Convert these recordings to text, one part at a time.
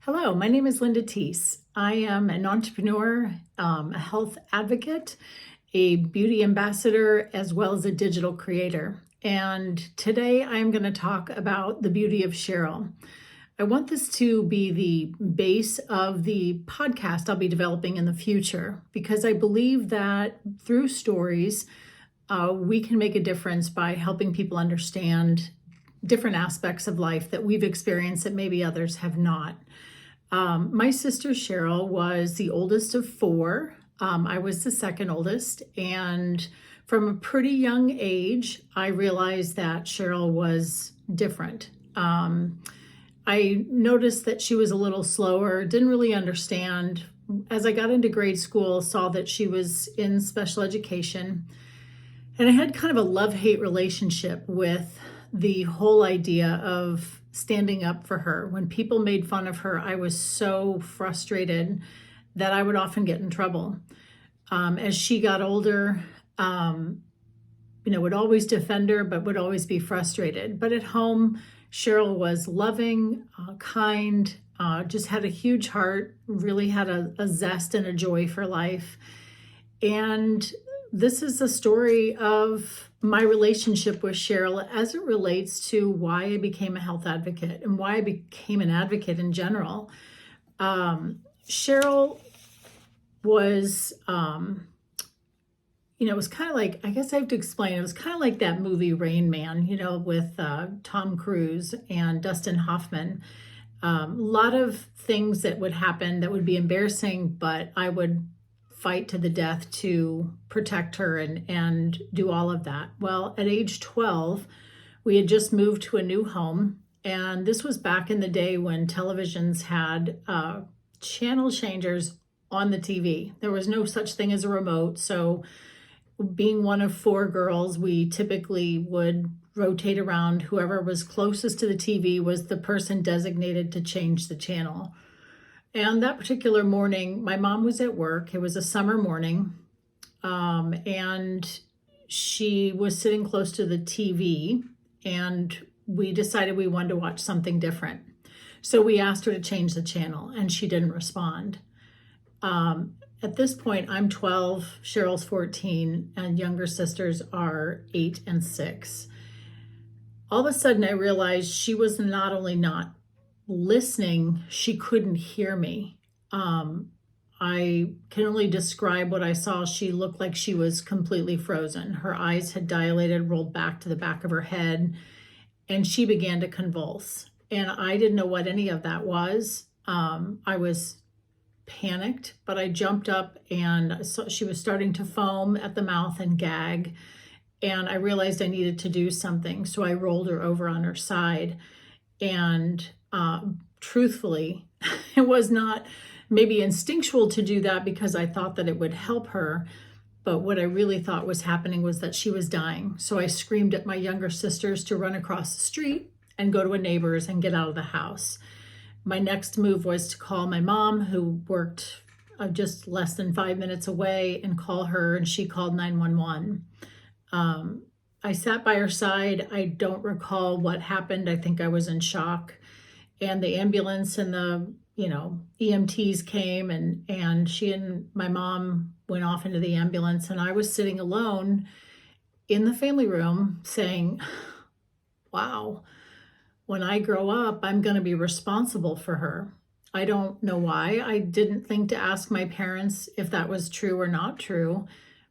Hello, my name is Linda Teese. I am an entrepreneur, a health advocate, a beauty ambassador, as well as a digital creator. And today I'm going to talk about the beauty of Sheryl. I want this to be the base of the podcast I'll be developing in the future because I believe that through stories, we can make a difference by helping people understand different aspects of life that we've experienced that maybe others have not. My sister Sheryl was the oldest of four. I was the second oldest. And from a pretty young age, I realized that Sheryl was different. I noticed that she was a little slower, didn't really understand. As I got into grade school, saw that she was in special education. And I had kind of a love-hate relationship with the whole idea of standing up for her. When people made fun of her, I was so frustrated that I would often get in trouble. As she got older, would always defend her, but would always be frustrated. But at home, Sheryl was loving, kind, just had a huge heart, really had a zest and a joy for life. And this is the story of my relationship with Sheryl as it relates to why I became a health advocate and why I became an advocate in general. Sheryl was, it was kind of like, I guess I have to explain, it was kind of like that movie Rain Man, with Tom Cruise and Dustin Hoffman. A lot of things that would happen that would be embarrassing, but I would fight to the death to protect her and do all of that. Well, at age 12, we had just moved to a new home. And this was back in the day when televisions had channel changers on the TV. There was no such thing as a remote. So being one of four girls, we typically would rotate around. Whoever was closest to the TV was the person designated to change the channel. And that particular morning, my mom was at work. It was a summer morning, and she was sitting close to the TV, and we decided we wanted to watch something different. So we asked her to change the channel, and she didn't respond. At this point, I'm 12, Sheryl's 14, and younger sisters are 8 and 6. All of a sudden, I realized she was not only not listening, she couldn't hear me. I can only describe what I saw. She looked like she was completely frozen. Her eyes had dilated, rolled back to the back of her head, and she began to convulse. And I didn't know what any of that was. I was panicked, but I jumped up and saw she was starting to foam at the mouth and gag. And I realized I needed to do something. So I rolled her over on her side. And truthfully, it was not maybe instinctual to do that because I thought that it would help her. But what I really thought was happening was that she was dying. So I screamed at my younger sisters to run across the street and go to a neighbor's and get out of the house. My next move was to call my mom, who worked just less than 5 minutes away, and call her, and she called 911. I sat by her side. I don't recall what happened. I think I was in shock. And the ambulance and the, EMTs came and she and my mom went off into the ambulance. And I was sitting alone in the family room saying, wow, when I grow up, I'm going to be responsible for her. I don't know why. I didn't think to ask my parents if that was true or not true,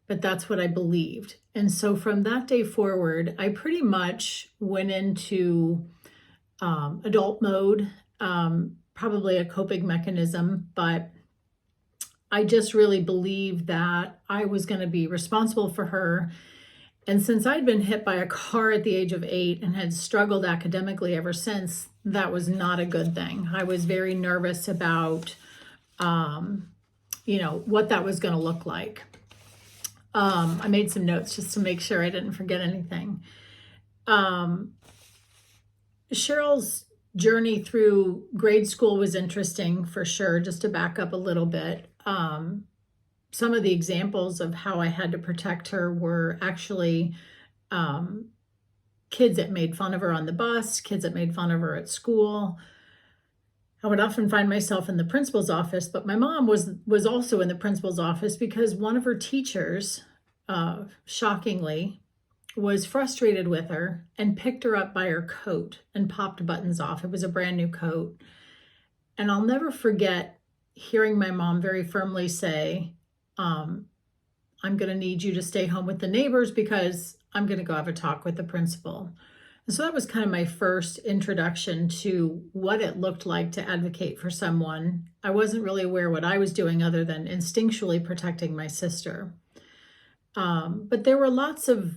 but that's what I believed. And so from that day forward, I pretty much went into adult mode, probably a coping mechanism, but I just really believed that I was going to be responsible for her. And since I'd been hit by a car at the age of 8 and had struggled academically ever since, that was not a good thing. I was very nervous about, what that was going to look like. I made some notes just to make sure I didn't forget anything. Sheryl's journey through grade school was interesting for sure. Just to back up a little bit, some of the examples of how I had to protect her were actually kids that made fun of her on the bus, kids that made fun of her at school. I would often find myself in the principal's office, but my mom was also in the principal's office because one of her teachers, shockingly, was frustrated with her and picked her up by her coat and popped buttons off. It was a brand new coat. And I'll never forget hearing my mom very firmly say, I'm going to need you to stay home with the neighbors because I'm going to go have a talk with the principal. And so that was kind of my first introduction to what it looked like to advocate for someone. I wasn't really aware what I was doing other than instinctually protecting my sister. But there were lots of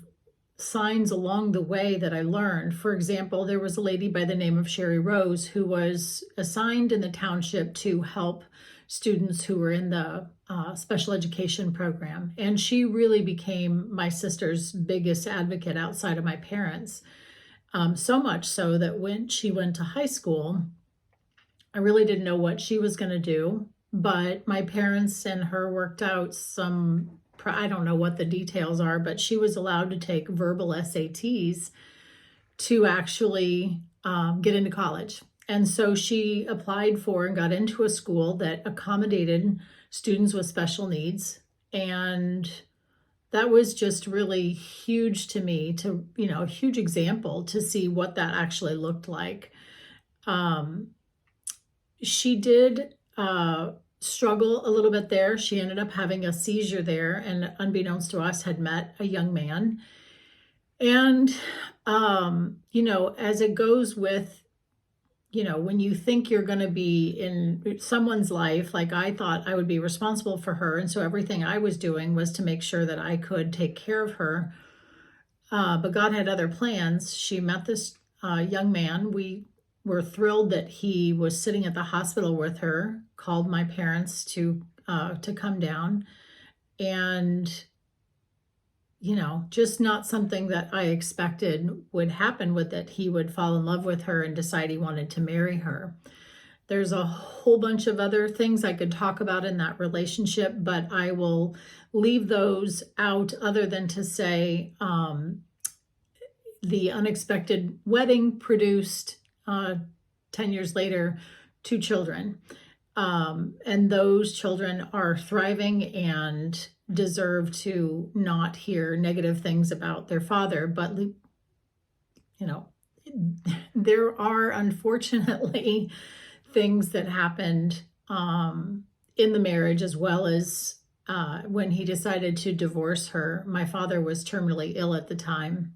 signs along the way that I learned. For example, there was a lady by the name of Sheryl who was assigned in the township to help students who were in the special education program. And she really became my sister's biggest advocate outside of my parents. So much so that when she went to high school, I really didn't know what she was going to do, but my parents and her worked out some, I don't know what the details are, but she was allowed to take verbal SATs to actually get into college. And so she applied for and got into a school that accommodated students with special needs. And that was just really huge to me, to, a huge example to see what that actually looked like. She did struggle a little bit there. She ended up having a seizure there, and unbeknownst to us, had met a young man. And, as it goes with, when you think you're going to be in someone's life, like I thought I would be responsible for her. And so everything I was doing was to make sure that I could take care of her. But God had other plans. She met this young man. We were thrilled that he was sitting at the hospital with her, called my parents to come down. And, just not something that I expected would happen, with that he would fall in love with her and decide he wanted to marry her. There's a whole bunch of other things I could talk about in that relationship, but I will leave those out, other than to say the unexpected wedding produced 10 years later 2 children. And those children are thriving and deserve to not hear negative things about their father. But, there are unfortunately things that happened in the marriage, as well as when he decided to divorce her. My father was terminally ill at the time.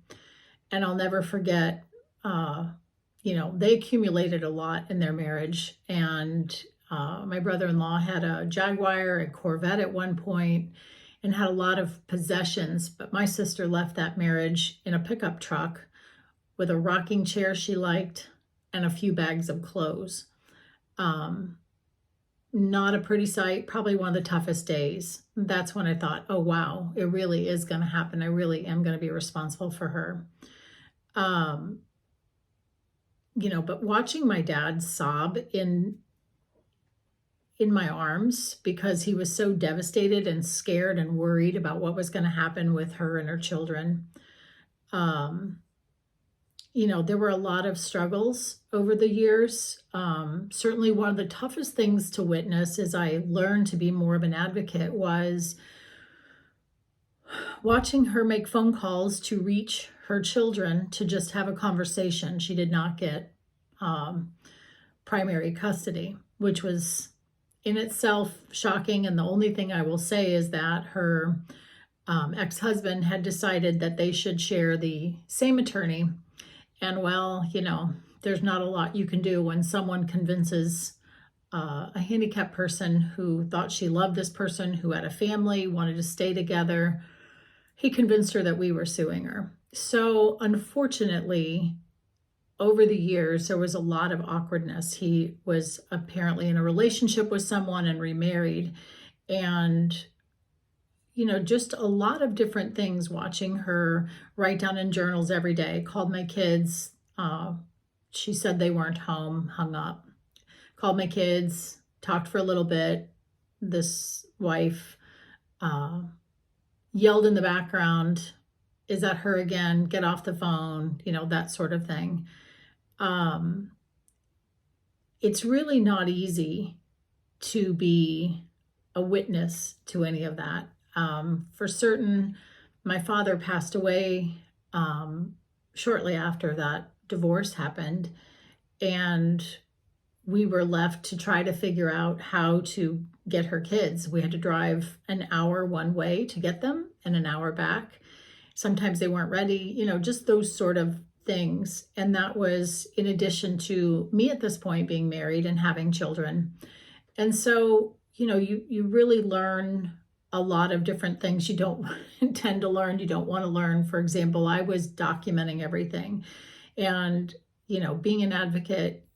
And I'll never forget, they accumulated a lot in their marriage. And my brother-in-law had a Jaguar, a Corvette at one point, and had a lot of possessions. But my sister left that marriage in a pickup truck with a rocking chair she liked and a few bags of clothes. Not a pretty sight, probably one of the toughest days. That's when I thought, oh, wow, it really is going to happen. I really am going to be responsible for her. But watching my dad sob in my arms because he was so devastated and scared and worried about what was going to happen with her and her children. There were a lot of struggles over the years. Certainly one of the toughest things to witness as I learned to be more of an advocate was watching her make phone calls to reach her children to just have a conversation. She did not get primary custody, which was in itself shocking. And the only thing I will say is that her ex-husband had decided that they should share the same attorney. And there's not a lot you can do when someone convinces a handicapped person who thought she loved this person, who had a family, wanted to stay together. He convinced her that we were suing her. So unfortunately, over the years, there was a lot of awkwardness. He was apparently in a relationship with someone and remarried. And, just a lot of different things, watching her write down in journals every day, called my kids. She said they weren't home, hung up. Called my kids, talked for a little bit. This wife yelled in the background, "Is that her again? Get off the phone," that sort of thing. it's really not easy to be a witness to any of that. For certain, my father passed away shortly after that divorce happened, and we were left to try to figure out how to get her kids. We had to drive an hour one way to get them and an hour back. Sometimes they weren't ready, just those sort of things. And that was in addition to me at this point being married and having children. And so, you really learn a lot of different things you don't intend to learn, you don't want to learn. For example, I was documenting everything. And, being an advocate,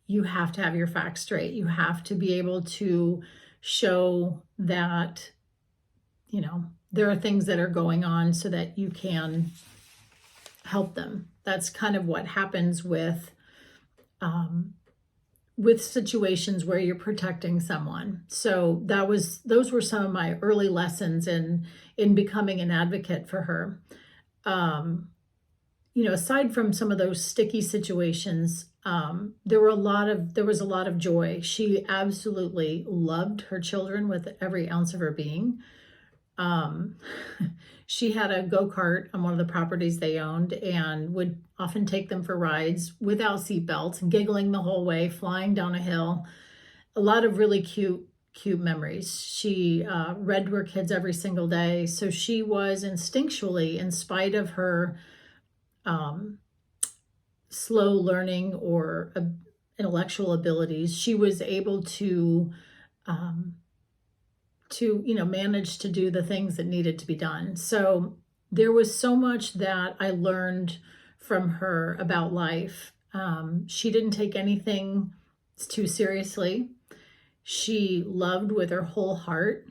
you have to have your facts straight. You have to be able to show that, there are things that are going on so that you can help them. That's kind of what happens with situations where you're protecting someone. So those were some of my early lessons in becoming an advocate for her. Aside from some of those sticky situations, there was a lot of joy. She absolutely loved her children with every ounce of her being. She had a go-kart on one of the properties they owned and would often take them for rides without seatbelts, giggling the whole way, flying down a hill. A lot of really cute memories. She read to her kids every single day. So she was instinctually, in spite of her slow learning or intellectual abilities, she was able to manage to do the things that needed to be done. So there was so much that I learned from her about life. She didn't take anything too seriously. She loved with her whole heart.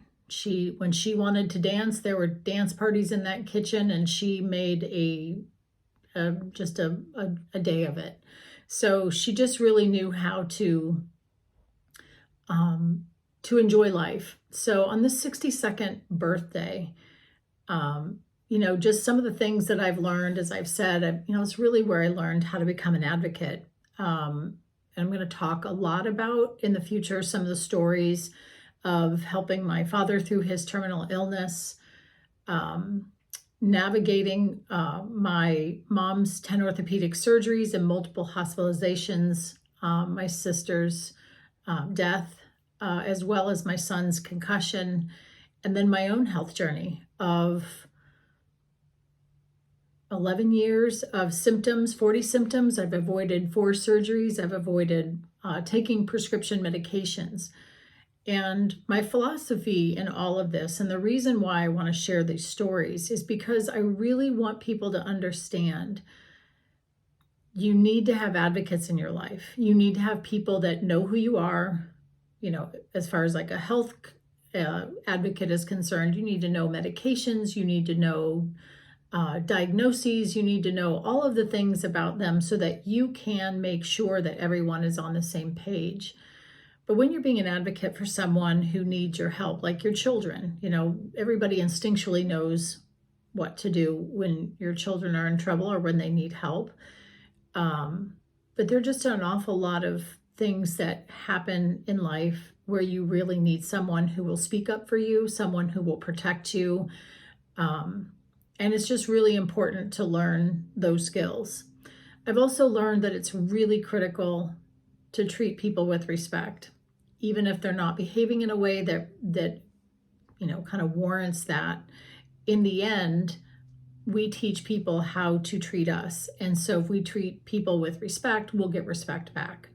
When she wanted to dance, there were dance parties in that kitchen, and she made just a day of it. So she just really knew how to enjoy life. So on this 62nd birthday, just some of the things that I've learned, as I've said, it's really where I learned how to become an advocate. And I'm going to talk a lot about in the future some of the stories of helping my father through his terminal illness, navigating my mom's 10 orthopedic surgeries and multiple hospitalizations, my sister's death, as well as my son's concussion, and then my own health journey of 11 years of symptoms, 40 symptoms. I've avoided 4 surgeries. I've avoided taking prescription medications. And my philosophy in all of this, and the reason why I want to share these stories, is because I really want people to understand you need to have advocates in your life. You need to have people that know who you are. As far as like a health advocate is concerned, you need to know medications, you need to know diagnoses, you need to know all of the things about them so that you can make sure that everyone is on the same page. But when you're being an advocate for someone who needs your help, like your children, everybody instinctually knows what to do when your children are in trouble or when they need help. But there are just an awful lot of things that happen in life where you really need someone who will speak up for you, someone who will protect you. And it's just really important to learn those skills. I've also learned that it's really critical to treat people with respect, even if they're not behaving in a way that kind of warrants that. In the end, we teach people how to treat us. And so if we treat people with respect, we'll get respect back.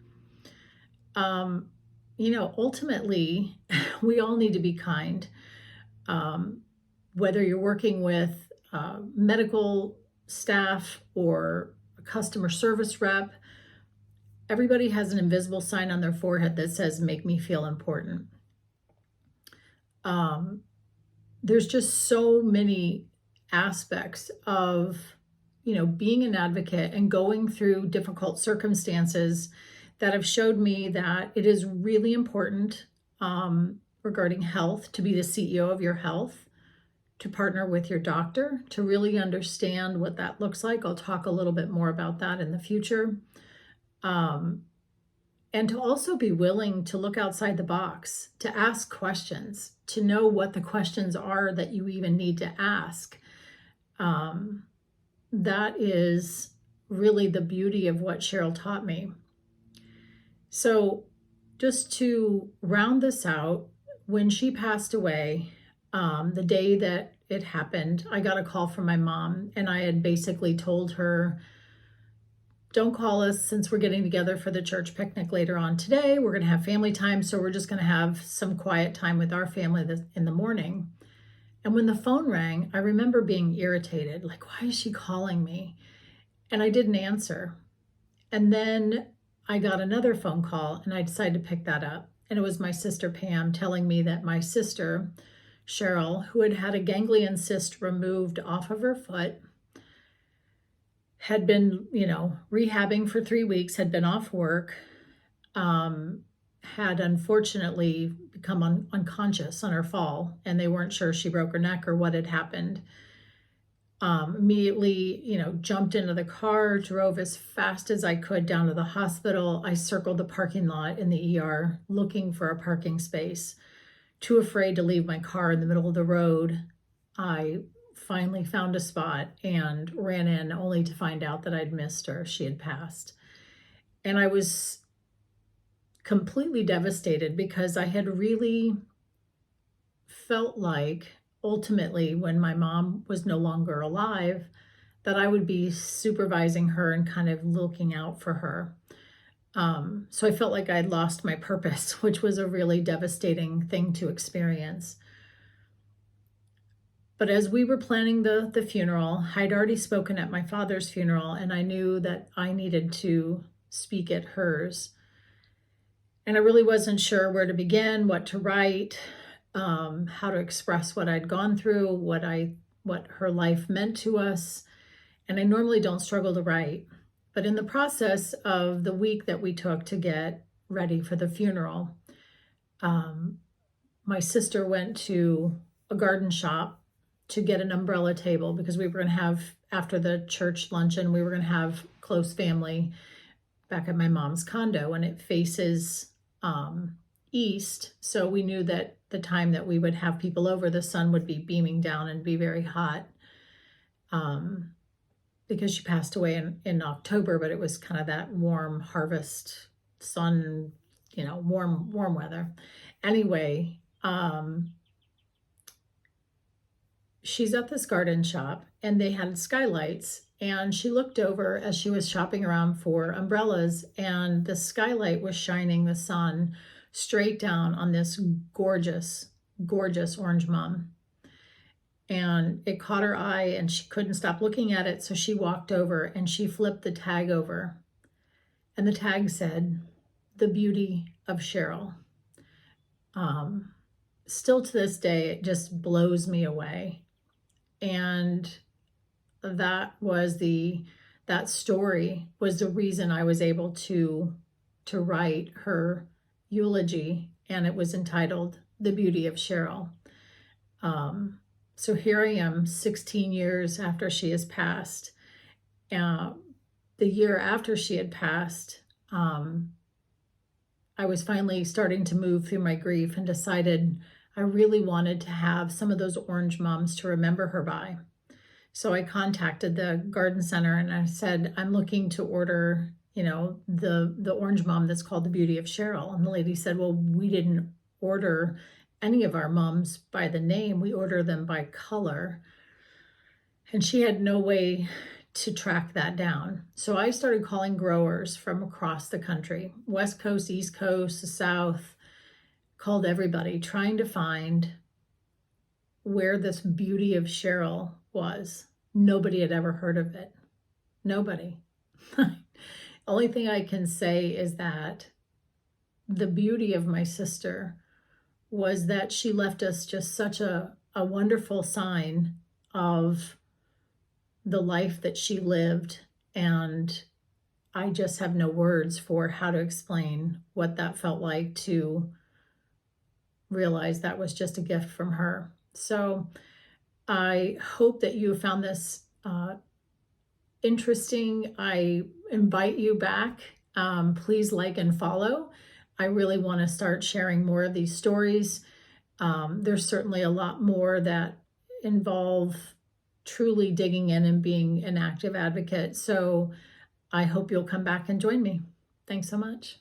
Ultimately, we all need to be kind. Whether you're working with medical staff or a customer service rep, everybody has an invisible sign on their forehead that says, "Make me feel important." There's just so many aspects of, being an advocate and going through difficult circumstances that have showed me that it is really important regarding health to be the CEO of your health, to partner with your doctor, to really understand what that looks like. I'll talk a little bit more about that in the future. And and to also be willing to look outside the box, to ask questions, to know what the questions are that you even need to ask. That is really the beauty of what Sheryl taught me. So, just to round this out, when she passed away, the day that it happened, I got a call from my mom, and I had basically told her, don't call us since we're getting together for the church picnic later on today. We're going to have family time, so we're just going to have some quiet time with our family in the morning. And when the phone rang, I remember being irritated, like, why is she calling me? And I didn't answer. And then I got another phone call, and I decided to pick that up. And it was my sister Pam telling me that my sister, Sheryl, who had had a ganglion cyst removed off of her foot, had been, rehabbing for 3 weeks, had been off work, had unfortunately become unconscious on her fall, and they weren't sure she broke her neck or what had happened. Immediately, jumped into the car, drove as fast as I could down to the hospital. I circled the parking lot in the ER looking for a parking space. Too afraid to leave my car in the middle of the road, I finally found a spot and ran in, only to find out that I'd missed her. She had passed. And I was completely devastated because I had really felt like ultimately, when my mom was no longer alive, that I would be supervising her and kind of looking out for her. So I felt like I'd lost my purpose, which was a really devastating thing to experience. But as we were planning the funeral, I'd already spoken at my father's funeral, and I knew that I needed to speak at hers. And I really wasn't sure where to begin, what to write, how to express what I'd gone through, what her life meant to us. And I normally don't struggle to write. But in the process of the week that we took to get ready for the funeral, my sister went to a garden shop to get an umbrella table because we were going to have, after the church luncheon, we were going to have close family back at my mom's condo, and it faces east. So we knew that the time that we would have people over, the sun would be beaming down and be very hot, because she passed away in October, but it was kind of that warm harvest sun, warm weather. Anyway, she's at this garden shop, and they had skylights, and she looked over as she was shopping around for umbrellas, and the skylight was shining the sun straight down on this gorgeous, gorgeous orange mum. And it caught her eye, and she couldn't stop looking at it, so she walked over and she flipped the tag over. And the tag said, "The Beauty of Sheryl." Still to this day, it just blows me away. And that story was the reason I was able to write her eulogy, and it was entitled "The Beauty of Sheryl." So here I am 16 years after she has passed. The year after she had passed, I was finally starting to move through my grief and decided I really wanted to have some of those orange mums to remember her by. So I contacted the garden center and I said, I'm looking to order, the orange mum that's called The Beauty of Sheryl. And the lady said, well, we didn't order any of our mums by the name. We order them by color. And she had no way to track that down. So I started calling growers from across the country, West Coast, East Coast, the South, called everybody, trying to find where this Beauty of Sheryl was. Nobody had ever heard of it. Nobody. Only thing I can say is that the beauty of my sister was that she left us just such a wonderful sign of the life that she lived. And I just have no words for how to explain what that felt like, to realize that was just a gift from her. So I hope that you found this interesting. I invite you back Please like and follow. I really want to start sharing more of these stories. There's certainly a lot more that involve truly digging in and being an active advocate. So I hope you'll come back and join me. Thanks so much.